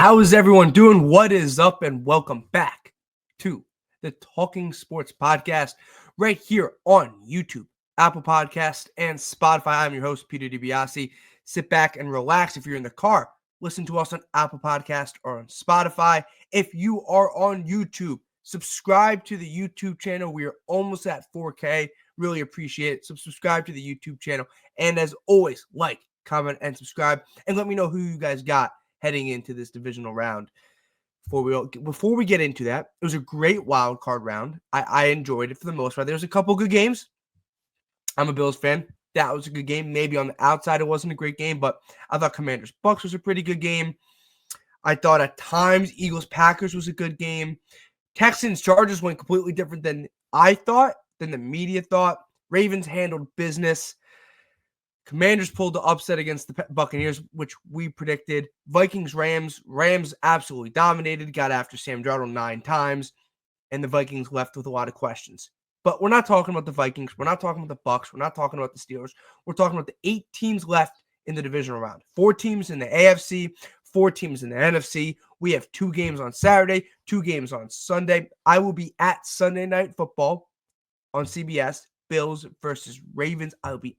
How is everyone doing? What is up? And welcome back to the Talking Sports Podcast right here on YouTube, Apple Podcast, and Spotify. I'm your host, Peter DiBiasi. Sit back and relax. If you're in the car, listen to us on Apple Podcast or on Spotify. If you are on YouTube, subscribe to the YouTube channel. We are almost at 4K. Really appreciate it. So subscribe to the YouTube channel. And as always, like, comment, and subscribe. And let me know who you guys got heading into this divisional round. Before we get into that, it was a great wild card round. I enjoyed it for the most part. There was a couple good games. I'm a Bills fan. That was a good game. Maybe on the outside it wasn't a great game, but I thought Commanders-Bucks was a pretty good game. I thought at times Eagles-Packers was a good game. Texans-Chargers went completely different than I thought, than the media thought. Ravens handled business. Commanders pulled the upset against the Buccaneers, which we predicted. Vikings-Rams. Rams absolutely dominated, got after Sam Darnold 9 times, and the Vikings left with a lot of questions. But we're not talking about the Vikings. We're not talking about the Bucs. We're not talking about the Steelers. We're talking about the 8 teams left in the divisional round. 4 teams in the AFC, 4 teams in the NFC. We have 2 games on Saturday, 2 games on Sunday. I will be at Sunday Night Football on CBS. Bills versus Ravens. I'll be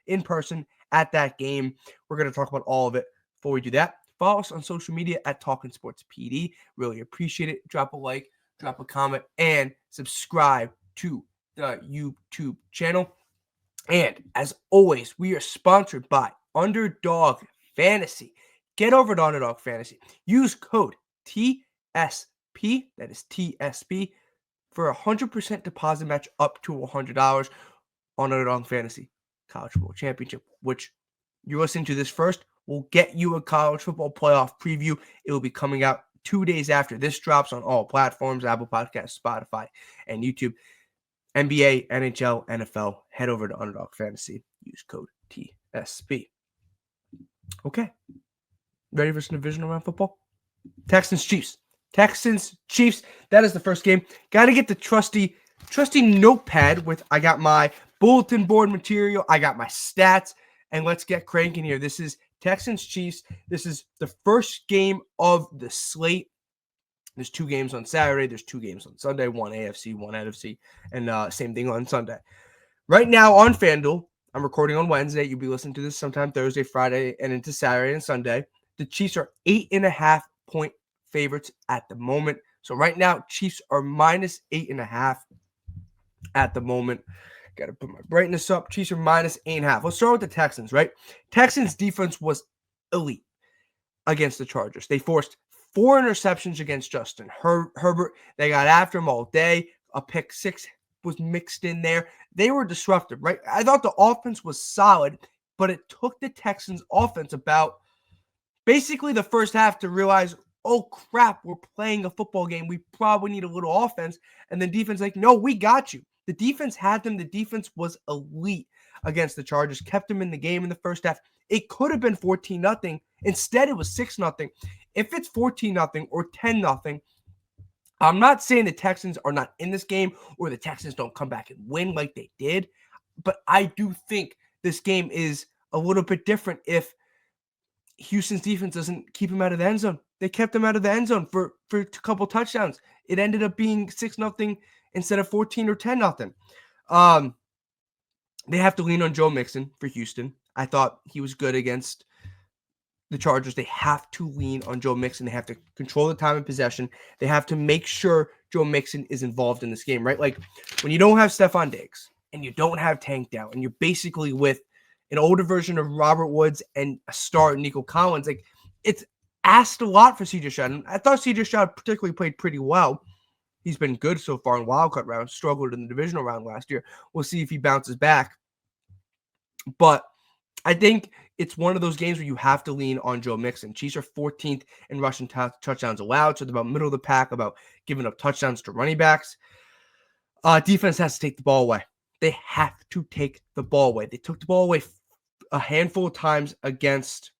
in person at that game. We're going to talk about all of it. Before we do that, follow us on social media at Talking Sports PD. Really appreciate it. Drop a like, drop a comment, and subscribe to the YouTube channel. And as always, we are sponsored by Underdog Fantasy. Get over to Underdog Fantasy. Use code TSP, that is TSP, for a 100% deposit match up to $100 on Underdog Fantasy College Football Championship, which you're listening to this first, will get you a college football playoff preview. It will be coming out 2 days after this drops on all platforms, Apple Podcasts, Spotify, and YouTube. NBA, NHL, NFL, head over to Underdog Fantasy. Use code TSP. Okay. Ready for some divisional round football? Texans-Chiefs. Texans-Chiefs. That is the first game. Got to get the trusty notepad with I got my bulletin board material. I got my stats. And let's get cranking here. This is Texans-Chiefs. This is the first game of the slate. There's 2 games on Saturday. There's 2 games on Sunday. 1 AFC, 1 NFC. And same thing on Sunday. Right now on FanDuel, I'm recording on Wednesday. You'll be listening to this sometime Thursday, Friday, and into Saturday and Sunday. The Chiefs are 8.5 point favorites at the moment. So right now, Chiefs are minus 8.5 at the moment. Got to put my brightness up. Chiefs are minus 8.5. Let's start with the Texans, right? Texans defense was elite against the Chargers. They forced 4 interceptions against Justin Herbert. They got after him all day. A pick 6 was mixed in there. They were disruptive, right? I thought the offense was solid, but it took the Texans offense about basically the first half to realize, oh crap, we're playing a football game. We probably need a little offense. And then defense like, no, we got you. The defense had them. The defense was elite against the Chargers, kept them in the game in the first half. It could have been 14-0. Instead, it was 6-0. If it's 14-0 or 10-0, I'm not saying the Texans are not in this game or the Texans don't come back and win like they did, but I do think this game is a little bit different if Houston's defense doesn't keep him out of the end zone. They kept him out of the end zone for a couple touchdowns. It ended up being 6-0 instead of 14 or 10-0. They have to lean on Joe Mixon for Houston. I thought he was good against the Chargers. They have to lean on Joe Mixon. They have to control the time of possession. They have to make sure Joe Mixon is involved in this game, right? Like when you don't have Stephon Diggs and you don't have Tank Down and you're basically with an older version of Robert Woods and a star Nico Collins, like it's asked a lot for C.J. Stroud. I thought C.J. Stroud particularly played pretty well. He's been good so far in wildcard rounds, struggled in the divisional round last year. We'll see if he bounces back. But I think it's one of those games where you have to lean on Joe Mixon. Chiefs are 14th in rushing touchdowns allowed, so they're about middle of the pack, about giving up touchdowns to running backs. Defense has to take the ball away. They have to take the ball away. They took the ball away a handful of times against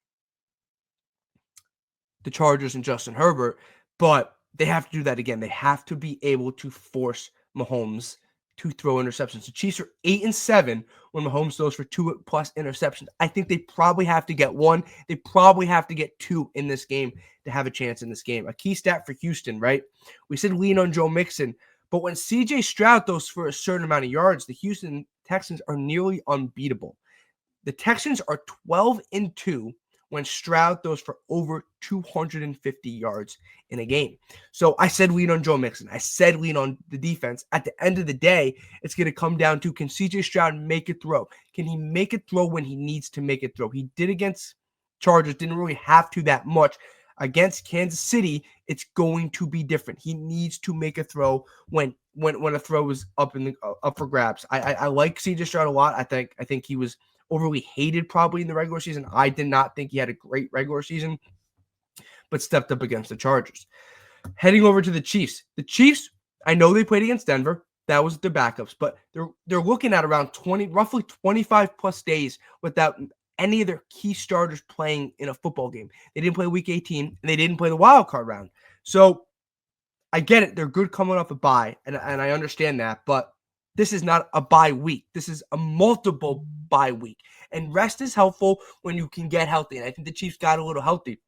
the Chargers and Justin Herbert, but they have to do that again. They have to be able to force Mahomes to throw interceptions. The Chiefs are 8-7 when Mahomes throws for 2+ interceptions. I think they probably have to get one. They probably have to get two in this game to have a chance in this game. A key stat for Houston, right? We said lean on Joe Mixon, but when CJ Stroud throws for a certain amount of yards, the Houston Texans are nearly unbeatable. The Texans are 12-2 when Stroud throws for over 250 yards in a game. So I said lean on Joe Mixon. I said lean on the defense. At the end of the day, it's going to come down to, can CJ Stroud make a throw? Can he make a throw when he needs to make a throw? He did against Chargers, didn't really have to that much. Against Kansas City, it's going to be different. He needs to make a throw when a throw is up for grabs. I like CJ Stroud a lot. I think he was overly hated probably in the regular season. I did not think he had a great regular season, but stepped up against the Chargers. Heading over to the Chiefs. The Chiefs, I know they played against Denver. That was their backups, but they're looking at around roughly 25 plus days without any of their key starters playing in a football game. They didn't play week 18, and they didn't play the wild card round. So I get it. They're good coming off a bye, and I understand that, but this is not a bye week. This is a multiple bye week. And rest is helpful when you can get healthy. And I think the Chiefs got a little healthy.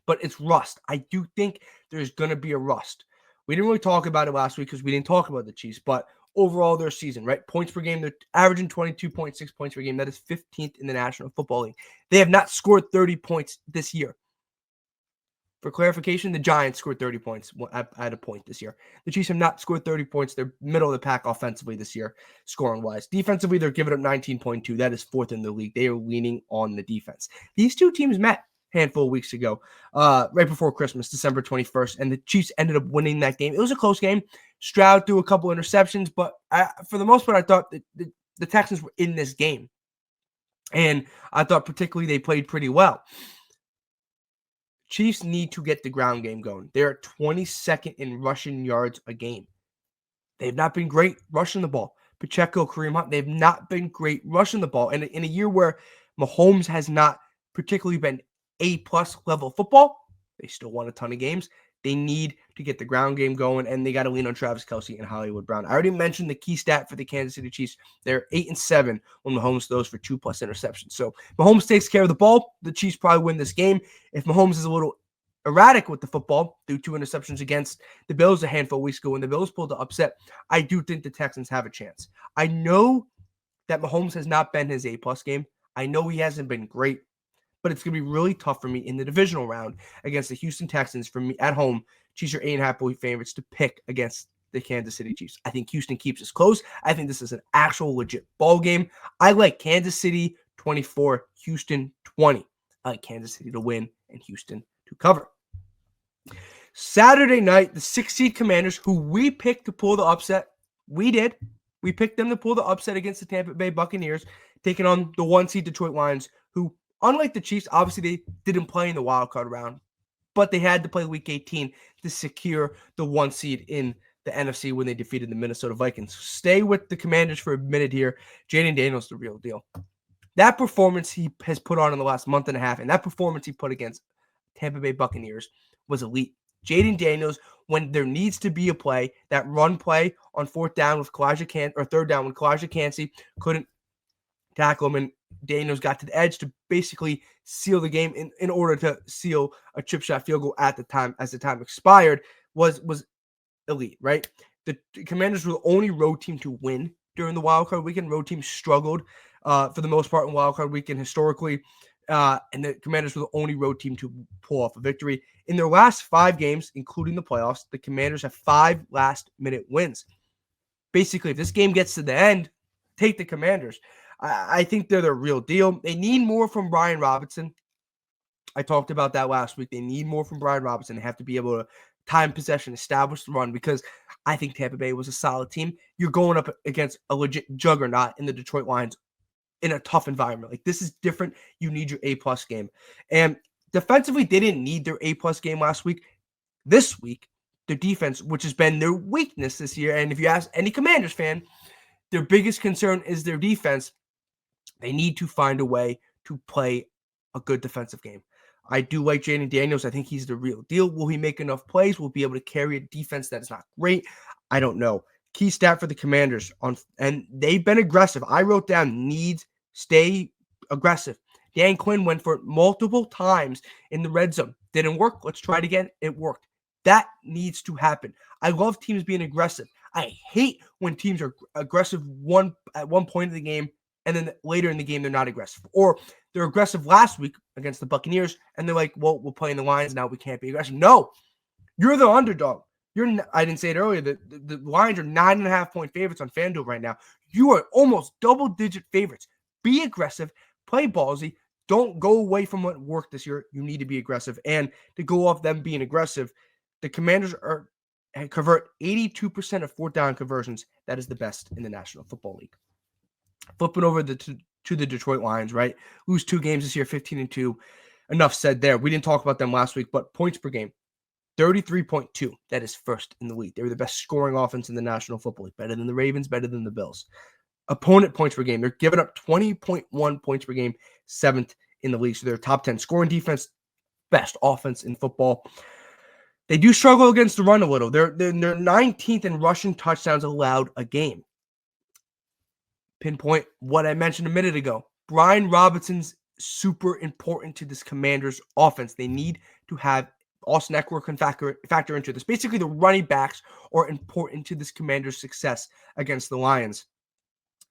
But it's rust. I do think there's going to be a rust. We didn't really talk about it last week because we didn't talk about the Chiefs. But overall, their season, right? Points per game, they're averaging 22.6 points per game. That is 15th in the National Football League. They have not scored 30 points this year. For clarification, the Giants scored 30 points at a point this year. The Chiefs have not scored 30 points. They're middle of the pack offensively this year, scoring-wise. Defensively, they're giving up 19.2. That is 4th in the league. They are leaning on the defense. These two teams met a handful of weeks ago, right before Christmas, December 21st, and the Chiefs ended up winning that game. It was a close game. Stroud threw a couple interceptions, but for the most part, I thought that the Texans were in this game. And I thought particularly they played pretty well. Chiefs need to get the ground game going. They're 22nd in rushing yards a game. They've not been great rushing the ball. Pacheco, Kareem Hunt, they've not been great rushing the ball. And in a year where Mahomes has not particularly been A-plus level football, they still won a ton of games. They need to get the ground game going, and they got to lean on Travis Kelce and Hollywood Brown. I already mentioned the key stat for the Kansas City Chiefs. They're 8-7 when Mahomes throws for 2+ interceptions. So Mahomes takes care of the ball. The Chiefs probably win this game. If Mahomes is a little erratic with the football, threw 2 interceptions against the Bills a handful of weeks ago when the Bills pulled the upset, I do think the Texans have a chance. I know that Mahomes has not been his A-plus game. I know he hasn't been great, but it's going to be really tough for me in the divisional round against the Houston Texans. For me at home, Chiefs are 8.5-point favorites to pick against the Kansas City Chiefs. I think Houston keeps us close. I think this is an actual legit ball game. I like Kansas City 24, Houston 20. I like Kansas City to win and Houston to cover. Saturday night, the 6-seed Commanders, who we picked to pull the upset, we did. We picked them to pull the upset against the Tampa Bay Buccaneers, taking on the 1-seed Detroit Lions, who, unlike the Chiefs, obviously they didn't play in the wild card round, but they had to play Week 18 to secure the 1 seed in the NFC when they defeated the Minnesota Vikings. Stay with the Commanders for a minute here. Jaden Daniels, the real deal. That performance he has put on in the last month and a half, and that performance he put against Tampa Bay Buccaneers was elite. Jaden Daniels, when there needs to be a play, that run play on 4th down with third down when Kalijah Kancey couldn't tackle him, and Daniels got to the edge to basically seal the game in order to seal a chip shot field goal at the time as the time expired was elite, right? The Commanders were the only road team to win during the wildcard weekend. Road teams struggled for the most part in wildcard weekend historically, and the Commanders were the only road team to pull off a victory. In their last 5 games, including the playoffs, the Commanders have 5 last-minute wins. Basically, if this game gets to the end, take the Commanders. I think they're the real deal. They need more from Brian Robinson. I talked about that last week. They need more from Brian Robinson. They have to be able to time possession, establish the run, because I think Tampa Bay was a solid team. You're going up against a legit juggernaut in the Detroit Lions in a tough environment. Like, this is different. You need your A-plus game. And defensively, they didn't need their A-plus game last week. This week, their defense, which has been their weakness this year, and if you ask any Commanders fan, their biggest concern is their defense. They need to find a way to play a good defensive game. I do like Jaden Daniels. I think he's the real deal. Will he make enough plays? Will he be able to carry a defense that is not great? I don't know. Key stat for the Commanders and they've been aggressive. I wrote down needs, stay aggressive. Dan Quinn went for it multiple times in the red zone. Didn't work. Let's try it again. It worked. That needs to happen. I love teams being aggressive. I hate when teams are aggressive at one point of the game and then later in the game they're not aggressive. Or they're aggressive last week against the Buccaneers and they're like, well, we're playing the Lions now. We can't be aggressive. No, you're the underdog. I didn't say it earlier. The Lions are 9.5-point favorites on FanDuel right now. You are almost double-digit favorites. Be aggressive. Play ballsy. Don't go away from what worked this year. You need to be aggressive. And to go off them being aggressive, the Commanders convert 82% of fourth down conversions. That is the best in the National Football League. Flipping over to the Detroit Lions, right? Lose 2 games this year, 15-2. Enough said there. We didn't talk about them last week, but points per game. 33.2. That is first in the league. They were the best scoring offense in the National Football League. Better than the Ravens, better than the Bills. Opponent points per game. They're giving up 20.1 points per game, 7th in the league. So they're top 10 scoring defense, best offense in football. They do struggle against the run a little. They're 19th in rushing touchdowns allowed a game. Pinpoint what I mentioned a minute ago. Brian Robinson's super important to this Commanders offense. They need to have Austin Eckler can factor into this. Basically, the running backs are important to this Commanders' success against the Lions.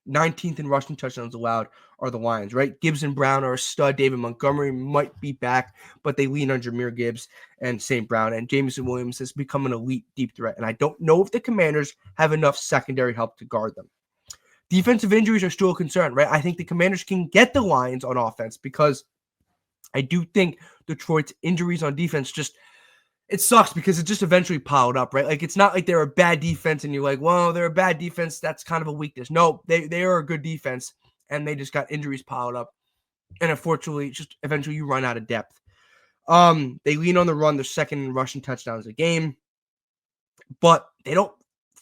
19th in rushing touchdowns allowed are the Lions, right? Gibbs and Brown are a stud. David Montgomery might be back, but they lean on Jahmyr Gibbs and St. Brown. And Jameson Williams has become an elite deep threat. And I don't know if the Commanders have enough secondary help to guard them. Defensive injuries are still a concern, right? I think the Commanders can get the Lions on offense because I do think Detroit's injuries on defense it sucks because it just eventually piled up, right? Like, it's not like they're a bad defense and you're like, well, they're a bad defense. That's kind of a weakness. No, they are a good defense and they just got injuries piled up. And unfortunately, just eventually you run out of depth. They lean on the run. They're second in rushing touchdowns a game, but they don't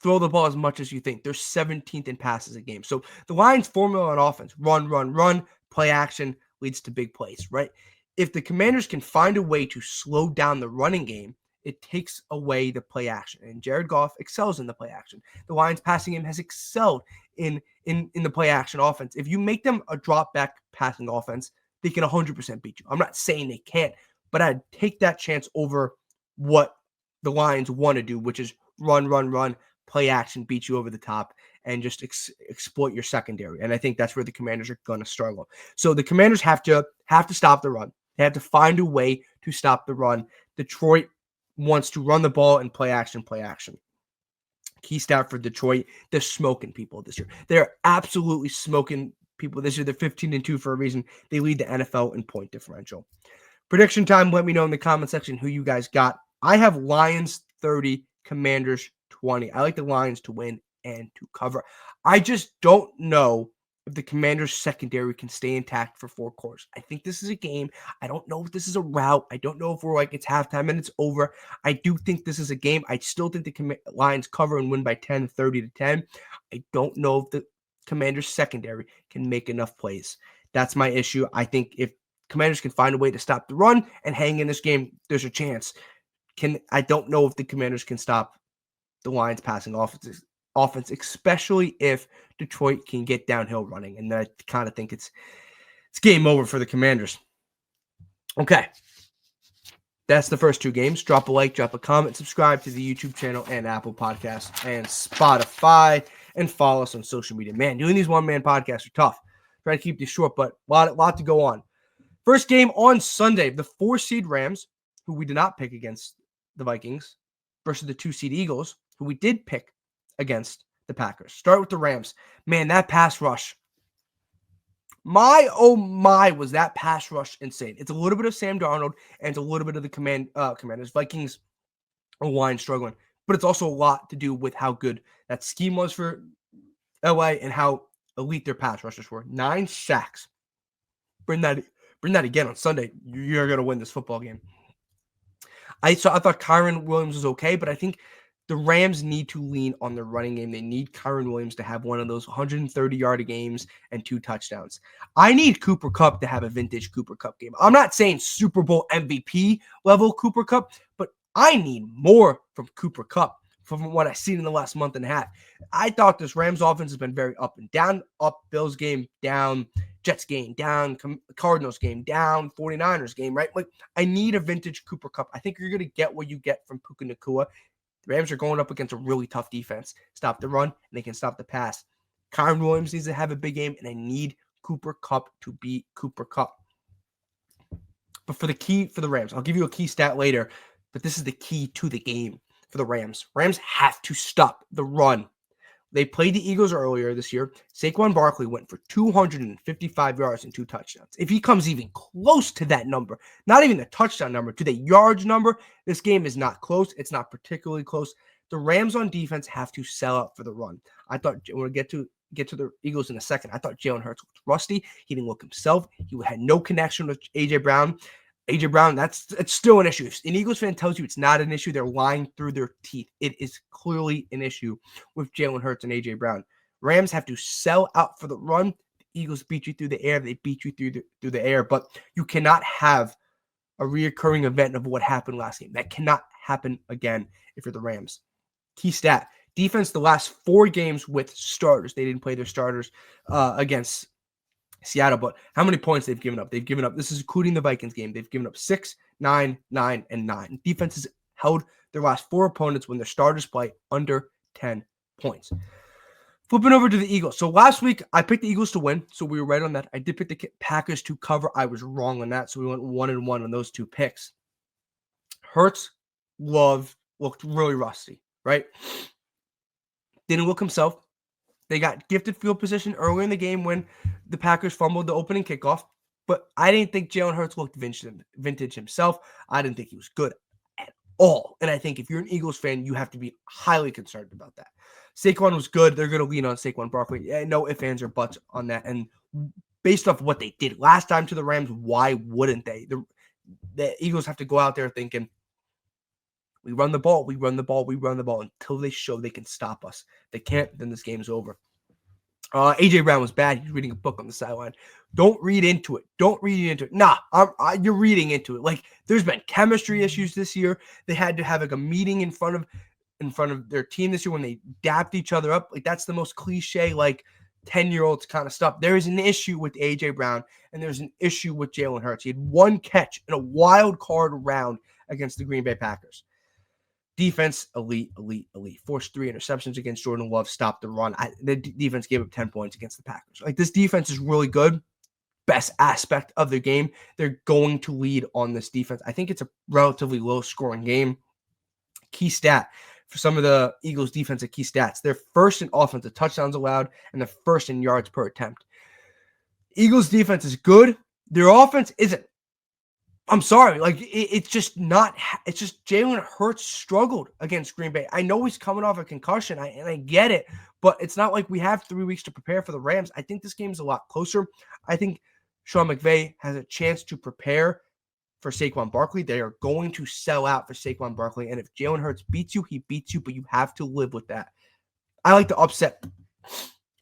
throw the ball as much as you think. They're 17th in passes a game. So the Lions' formula on offense, run, play action leads to big plays, right? If the Commanders can find a way to slow down the running game, it takes away the play action. And Jared Goff excels in the play action. The Lions passing game has excelled in the play action offense. If you make them a drop back passing offense, they can 100% beat you. I'm not saying they can't, but I'd take that chance over what the Lions want to do, which is run, play action, beat you over the top, and just exploit your secondary. And I think that's where the Commanders are going to struggle. So the Commanders have to stop the run. They have to find a way to stop the run. Detroit wants to run the ball and play action. Key stat for Detroit, they're smoking people this year. They're absolutely smoking people this year. They're 15-2 for a reason. They lead the NFL in point differential. Prediction time. Let me know in the comment section who you guys got. I have Lions 30, Commanders 20. I like the Lions to win and to cover. I just don't know if the Commanders secondary can stay intact for 4 quarters. I think this is a game. I don't know if this is a rout. I don't know if we're like it's halftime and it's over. I do think this is a game. I still think the Lions cover and win by 10, 30-10. I don't know if the Commanders secondary can make enough plays. That's my issue. I think if Commanders can find a way to stop the run and hang in this game, there's a chance. I don't know if the Commanders can stop the Lions passing offense, especially if Detroit can get downhill running. And I kind of think it's game over for the Commanders. Okay. That's the first 2 games. Drop a like, drop a comment, subscribe to the YouTube channel and Apple Podcasts and Spotify, and follow us on social media. Man, doing these one-man podcasts are tough. Try to keep these short, but a lot to go on. First game on Sunday, the 4-seed Rams, who we did not pick against the Vikings, versus the 2-seed Eagles, who we did pick against the Packers. Start with the Rams. Man, that pass rush. Was that pass rush insane. It's a little bit of Sam Darnold, and it's a little bit of the Commanders. Vikings line struggling, but it's also a lot to do with how good that scheme was for LA and how elite their pass rushers were. 9 sacks. Bring that again on Sunday. You're going to win this football game. I thought Kyren Williams was okay, but I think the Rams need to lean on the running game. They need Kyren Williams to have one of those 130-yard games and 2 touchdowns. I need Cooper Kupp to have a vintage Cooper Kupp game. I'm not saying Super Bowl MVP level Cooper Kupp, but I need more from Cooper Kupp from what I've seen in the last month and a half. I thought this Rams offense has been very up and down. Up, Bills game, down, Jets game, down, Cardinals game, down, 49ers game, right? Like, I need a vintage Cooper Kupp. I think you're going to get what you get from Puka Nacua. The Rams are going up against a really tough defense. Stop the run, and they can stop the pass. Kyren Williams needs to have a big game, and I need Cooper Kupp to beat Cooper Kupp. But for the Rams, I'll give you a key stat later, but this is the key to the game for the Rams. Rams have to stop the run. They played the Eagles earlier this year. Saquon Barkley went for 255 yards and 2 touchdowns. If he comes even close to that number, not even the touchdown number, to the yards number, this game is not close. It's not particularly close. The Rams on defense have to sell out for the run. I thought we'll get to the Eagles in a second. I thought Jalen Hurts looked rusty. He didn't look himself. He had no connection with A.J. Brown. A.J. Brown, it's still an issue. If an Eagles fan tells you it's not an issue, they're lying through their teeth. It is clearly an issue with Jalen Hurts and A.J. Brown. Rams have to sell out for the run. The Eagles beat you through the air. They beat you through the air. But you cannot have a reoccurring event of what happened last game. That cannot happen again if you're the Rams. Key stat. Defense the last 4 games with starters. They didn't play their starters against Seattle, but how many points they've given up? They've given up, this is including the Vikings game, they've given up 6, 9, 9, and 9. Defense has held their last 4 opponents when their starters play under 10 points. Flipping over to the Eagles. So last week, I picked the Eagles to win, so we were right on that. I did pick the Packers to cover. I was wrong on that, so we went 1-1 on those 2 picks. Hurts, looked really rusty, right? Didn't look himself. They got gifted field position early in the game when the Packers fumbled the opening kickoff, but I didn't think Jalen Hurts looked vintage himself. I didn't think he was good at all. And I think if you're an Eagles fan, you have to be highly concerned about that. Saquon was good. They're going to lean on Saquon Barkley. No ifs, ands, or buts on that. And based off what they did last time to the Rams, why wouldn't they? The Eagles have to go out there thinking, we run the ball until they show they can stop us. If they can't, then this game's over. A.J. Brown was bad. He's reading a book on the sideline. Don't read into it. Nah, you're reading into it. Like, there's been chemistry issues this year. They had to have like a meeting in front of their team this year when they dapped each other up. Like, that's the most cliche, like, 10-year-olds kind of stuff. There is an issue with A.J. Brown, and there's an issue with Jalen Hurts. He had 1 catch in a wild card round against the Green Bay Packers. Defense, elite. Forced 3 interceptions against Jordan Love. Stopped the run. The defense gave up 10 points against the Packers. Like, this defense is really good. Best aspect of the game. They're going to lead on this defense. I think it's a relatively low-scoring game. Key stat for some of the Eagles' defensive key stats. They're first in offensive touchdowns allowed, and they're first in yards per attempt. Eagles' defense is good. Their offense isn't. I'm sorry. Like, it's just Jalen Hurts struggled against Green Bay. I know he's coming off a concussion, and I get it, but it's not like we have 3 weeks to prepare for the Rams. I think this game's a lot closer. I think Sean McVay has a chance to prepare for Saquon Barkley. They are going to sell out for Saquon Barkley, and if Jalen Hurts beats you, he beats you, but you have to live with that. I like to upset.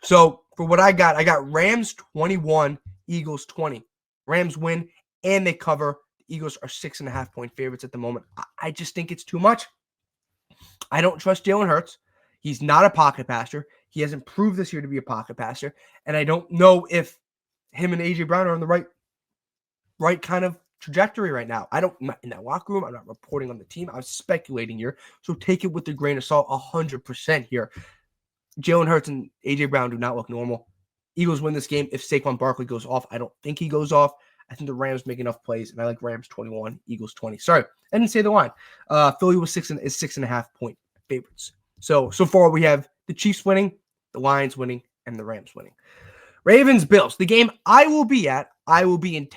So for what I got Rams 21, Eagles 20. Rams win, and they cover. Eagles are 6.5-point favorites at the moment. I just think it's too much. I don't trust Jalen Hurts. He's not a pocket passer. He hasn't proved this year to be a pocket passer. And I don't know if him and A.J. Brown are on the right kind of trajectory right now. I'm not in that locker room. I'm not reporting on the team. I'm speculating here. So take it with a grain of salt, 100% here. Jalen Hurts and A.J. Brown do not look normal. Eagles win this game if Saquon Barkley goes off. I don't think he goes off. I think the Rams make enough plays, and I like Rams 21, Eagles 20. Sorry, I didn't say the line. Philly was 6.5-point favorites. So far we have the Chiefs winning, the Lions winning, and the Rams winning. Ravens, Bills, the game I will be at. I will be in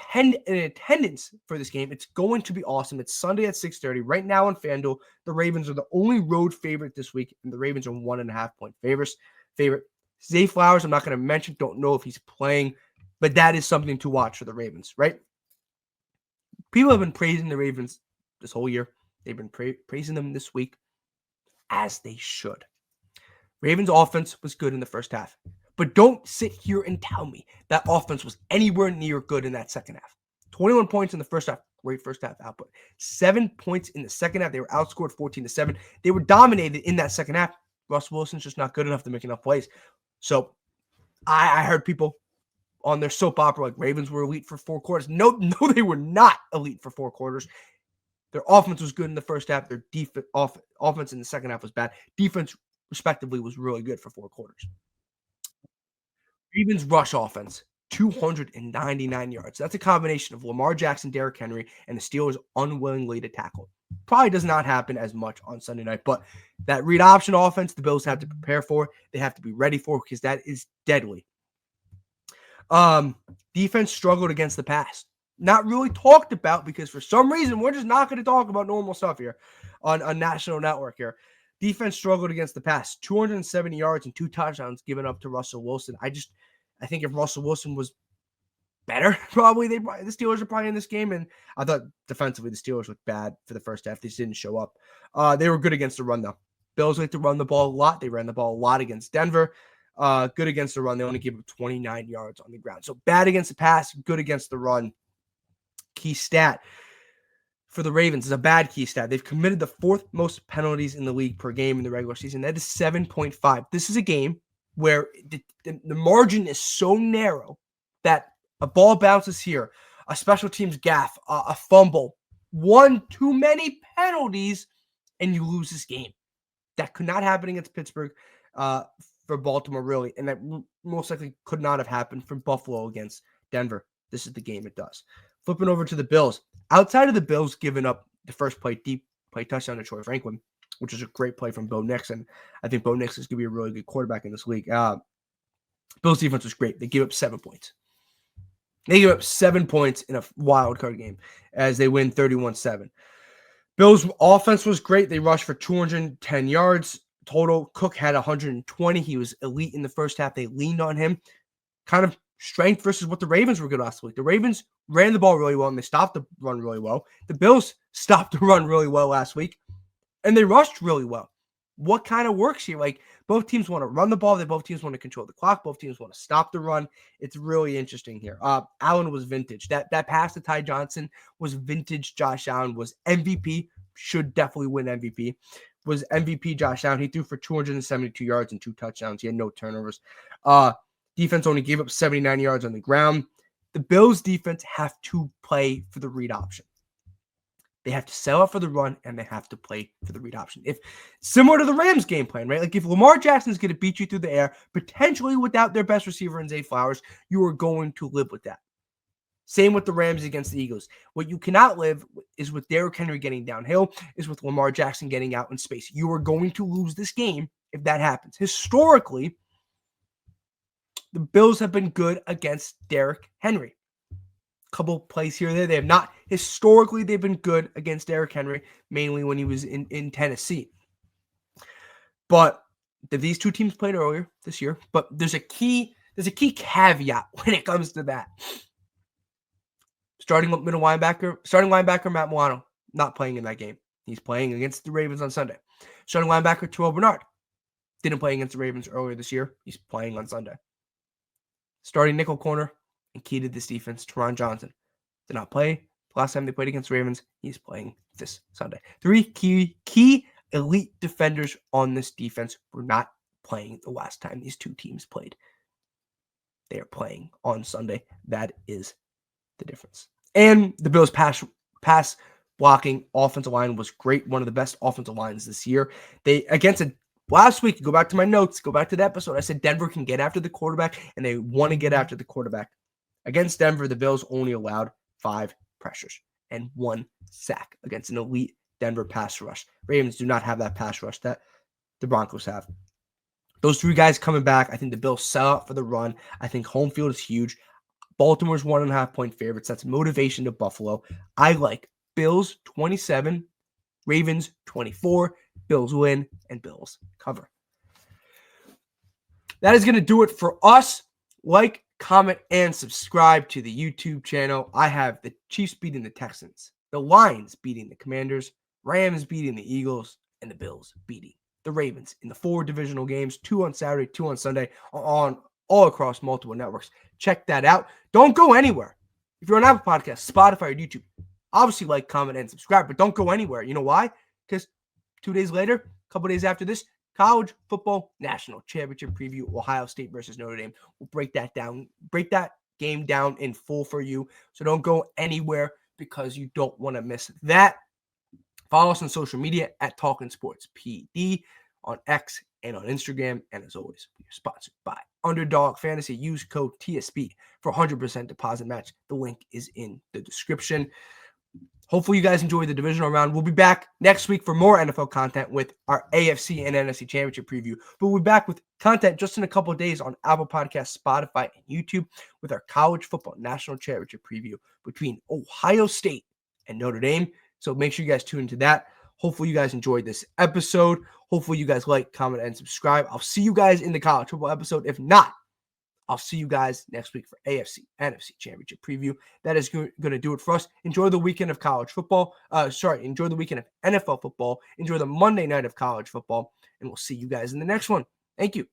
attendance for this game. It's going to be awesome. It's Sunday at 6:30. Right now on FanDuel, the Ravens are the only road favorite this week, and the Ravens are 1.5-point favorite. Zay Flowers, I'm not going to mention. Don't know if he's playing. But that is something to watch for the Ravens, right? People have been praising the Ravens this whole year. They've been praising them this week, as they should. Ravens' offense was good in the first half. But don't sit here and tell me that offense was anywhere near good in that second half. 21 points in the first half. great first half output. 7 points in the second half. They were outscored 14-7. They were dominated in that second half. Russell Wilson's just not good enough to make enough plays. So I heard people on their soap opera like Ravens were elite for 4 quarters. No, they were not elite for 4 quarters. Their offense was good in the first half. Their offense in the second half was bad. Defense, respectively, was really good for 4 quarters. Ravens rush offense, 299 yards. That's a combination of Lamar Jackson, Derrick Henry, and the Steelers unwillingly to tackle. Probably does not happen as much on Sunday night, but that read option offense, the Bills have to prepare for. They have to be ready for because that is deadly. Defense struggled against the pass. Not really talked about because for some reason we're just not going to talk about normal stuff here on national network here. Defense struggled against the pass. 270 yards and 2 touchdowns given up to Russell Wilson. I think if Russell Wilson was better, probably the Steelers are probably in this game. And I thought defensively the Steelers looked bad for the first half. They just didn't show up. They were good against the run though. Bills like to run the ball a lot. They ran the ball a lot against Denver. Good against the run. They only gave up 29 yards on the ground. So bad against the pass, good against the run. Key stat for the Ravens is a bad key stat. They've committed the 4th most penalties in the league per game in the regular season. That is 7.5. This is a game where the margin is so narrow that a ball bounces here, a special teams gaffe, a fumble, 1 too many penalties, and you lose this game. That could not happen against Pittsburgh for Baltimore, really, and that most likely could not have happened for Buffalo against Denver. This is the game it does. Flipping over to the Bills. Outside of the Bills giving up the first deep play touchdown to Troy Franklin, which is a great play from Bo Nix, and I think Bo Nix is going to be a really good quarterback in this league. Bills defense was great. They gave up 7 points. They gave up 7 points in a wild card game as they win 31-7. Bills offense was great. They rushed for 210 yards total. Cook had 120. He was elite in the first half. They leaned on him. Kind of strength versus what the Ravens were good last week. The Ravens ran the ball really well, and they stopped the run really well. The Bills stopped the run really well last week, and they rushed really well. What kind of works here? Like, both teams want to run the ball. Both teams want to control the clock. Both teams want to stop the run. It's really interesting here. Allen was vintage. That pass to Ty Johnson was vintage. Josh Allen was MVP. Should definitely win MVP. Was MVP Josh Allen. He threw for 272 yards and 2 touchdowns. He had no turnovers. Defense only gave up 79 yards on the ground. The Bills defense have to play for the read option. They have to sell out for the run, and they have to play for the read option. If similar to the Rams game plan, right? Like if Lamar Jackson is going to beat you through the air, potentially without their best receiver in Zay Flowers, you are going to live with that. Same with the Rams against the Eagles. What you cannot live is with Derrick Henry getting downhill, is with Lamar Jackson getting out in space. You are going to lose this game if that happens. Historically, the Bills have been good against Derrick Henry. Couple plays here or there. They have not. Historically, they've been good against Derrick Henry, mainly when he was in Tennessee. But these two teams played earlier this year. But there's a key caveat when it comes to that. Starting linebacker Matt Milano, not playing in that game. He's playing against the Ravens on Sunday. Starting linebacker Terrell Bernard didn't play against the Ravens earlier this year. He's playing on Sunday. Starting nickel corner and key to this defense, Teron Johnson did not play the last time they played against the Ravens. He's playing this Sunday. 3 key elite defenders on this defense were not playing the last time these two teams played. They are playing on Sunday. That is the difference. And the Bills' pass blocking offensive line was great. One of the best offensive lines this year. Last week, go back to my notes, go back to the episode. I said Denver can get after the quarterback, and they want to get after the quarterback. Against Denver, the Bills only allowed 5 pressures and 1 sack against an elite Denver pass rush. Ravens do not have that pass rush that the Broncos have. Those 3 guys coming back, I think the Bills sell out for the run. I think home field is huge. Baltimore's 1.5-point favorites. That's motivation to Buffalo. I like Bills 27, Ravens 24. Bills win, and Bills cover. That is going to do it for us. Like, comment, and subscribe to the YouTube channel. I have the Chiefs beating the Texans, the Lions beating the Commanders, Rams beating the Eagles, and the Bills beating the Ravens in the 4 divisional games, 2 on Saturday, 2 on Sunday, on all across multiple networks. Check that out. Don't go anywhere. If you're on Apple Podcasts, Spotify, or YouTube, Obviously, like, comment, and subscribe, but don't go anywhere. You know why? Because 2 days later, a couple days after this, college football national championship preview, Ohio State versus Notre Dame. We'll break that game down in full for you. So don't go anywhere because you don't want to miss that. Follow us on social media at Talking Sports PD on X and on Instagram. And as always, we are sponsored by Underdog Fantasy. Use code TSP for 100% deposit match. The link is in the description. Hopefully you guys enjoyed the divisional round. We'll be back next week for more NFL content with our AFC and NFC championship preview. But we'll be back with content just in a couple of days on Apple Podcasts, Spotify, and YouTube with our college football national championship preview between Ohio State and Notre Dame. So make sure you guys tune into that. Hopefully you guys enjoyed this episode. Hopefully you guys like, comment, and subscribe. I'll see you guys in the college football episode. If not, I'll see you guys next week for AFC, NFC championship preview. That is going to do it for us. Enjoy the weekend of college football. Enjoy the weekend of NFL football. Enjoy the Monday night of college football. And we'll see you guys in the next one. Thank you.